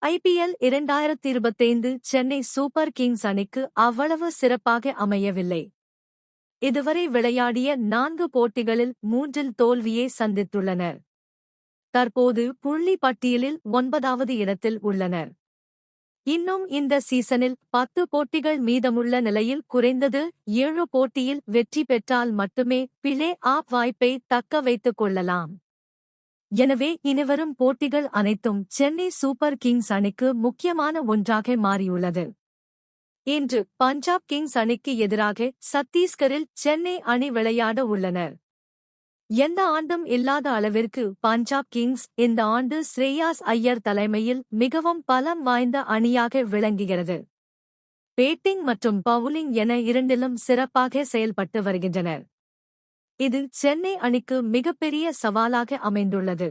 IPL 2025 Chennai super Kings அணிக்கு அவ்வளவு சிறப்பாக அமையவில்லை. இதுவரை விளையாடிய 4 போட்டிகளில் 3இல் தோல்வியே சந்தித்துள்ளனர். தற்போது புள்ளி பட்டியலில் 9வது இடத்தில் உள்ளனர். இன்னும் இந்த சீசனில் 10 போட்டிகள் மீதமுள்ள நிலையில் குறைந்தது 7 போட்டியில் வெற்றி பெற்றால் மட்டுமே பிளே ஆஃப் வாய்ப்பை தக்க வைத்துக் கொள்ளலாம். எனவே இனிவரும் போட்டிகள் அனைத்தும் சென்னை சூப்பர் கிங்ஸ் அணிக்கு முக்கியமான ஒன்றாக மாறியுள்ளது. இன்று பஞ்சாப் கிங்ஸ் அணிக்கு எதிராக சத்தீஸ்கரில் சென்னை அணி விளையாட உள்ளனர். எந்த ஆண்டும் இல்லாத அளவிற்கு பஞ்சாப் கிங்ஸ் இந்த ஆண்டு ஸ்ரேயாஸ் ஐயர் தலைமையில் மிகவும் பலம் வாய்ந்த அணியாக விளங்குகிறது. பேட்டிங் மற்றும் பவுலிங் என இரண்டிலும் சிறப்பாக செயல்பட்டு வருகின்றனர். இது சென்னை அணிக்கு மிகப்பெரிய சவாலாக அமைந்துள்ளது.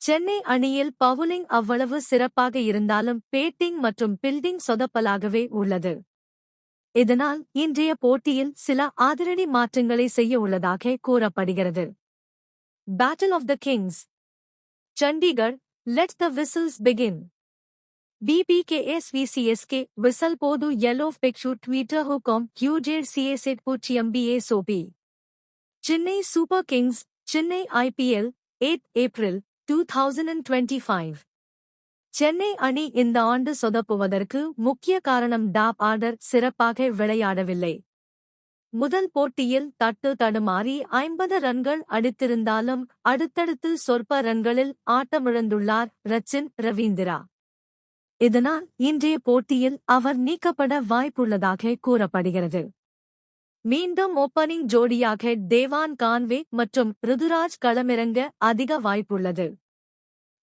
சென்னை அணியில் பவுலிங் அவ்வளவு சிறப்பாக இருந்தாலும் பேட்டிங் மற்றும் பில்டிங் சொதப்பலாகவே உள்ளது. இதனால் இன்றைய போட்டியில் சில அதிரடி மாற்றங்களை செய்ய உள்ளதாக கூறப்படுகிறது. Battle of the kings. Chandigarh, let the whistles begin. BPKSVCSK whistle போது yellow picture twitter.com QJCS8 Chennai Super Kings, Chennai IPL, 8 April, 2025. Chennai அணி இந்த ஆண்டு சொதப்புவதற்கு முக்கிய காரணம் டாப் ஆர்டர் சிறப்பாக விளையாடவில்லை. முதல் போட்டியில் தட்டு தடுமாறி 50 ரன்கள் அடித்திருந்தாலும் அடுத்தடுத்து சொற்ப ரன்களில் ஆட்டமிழந்துள்ளார் ரச்சின் ரவீந்திரா. இதனால் இன்றைய போட்டியில் அவர் நீக்கப்பட வாய்ப்புள்ளதாக கூறப்படுகிறது. மீண்டும் ஓப்பனிங் ஜோடியாக தேவான் கான்வே மற்றும் ருதுராஜ் களமிறங்க அதிக வாய்ப்புள்ளது.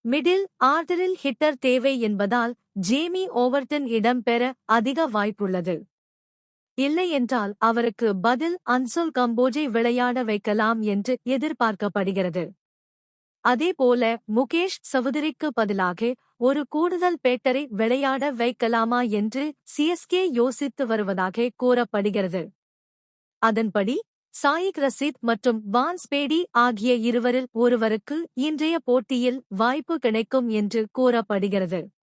மிடில் ஆர்டரில் ஹிட்டர் தேவை என்பதால் ஜேமி ஓவர்டன் இடம்பெற அதிக வாய்ப்புள்ளது. இல்லையென்றால் அவருக்கு பதில் அன்சுல் கம்போஜை விளையாட வைக்கலாம் என்று எதிர்பார்க்கப்படுகிறது. அதேபோல முகேஷ் சவுதிரிக்கு பதிலாக ஒரு கூடுதல் பேட்டரை விளையாட வைக்கலாமா என்று CSK யோசித்து வருவதாக கூறப்படுகிறது. அதன்படி சாயிக் ரசித் மற்றும் வான்ஸ் பேடி ஆகிய இருவரில் ஒருவருக்கு இன்றைய போட்டியில் வாய்ப்பு கிடைக்கும் என்று கூறப்படுகிறது.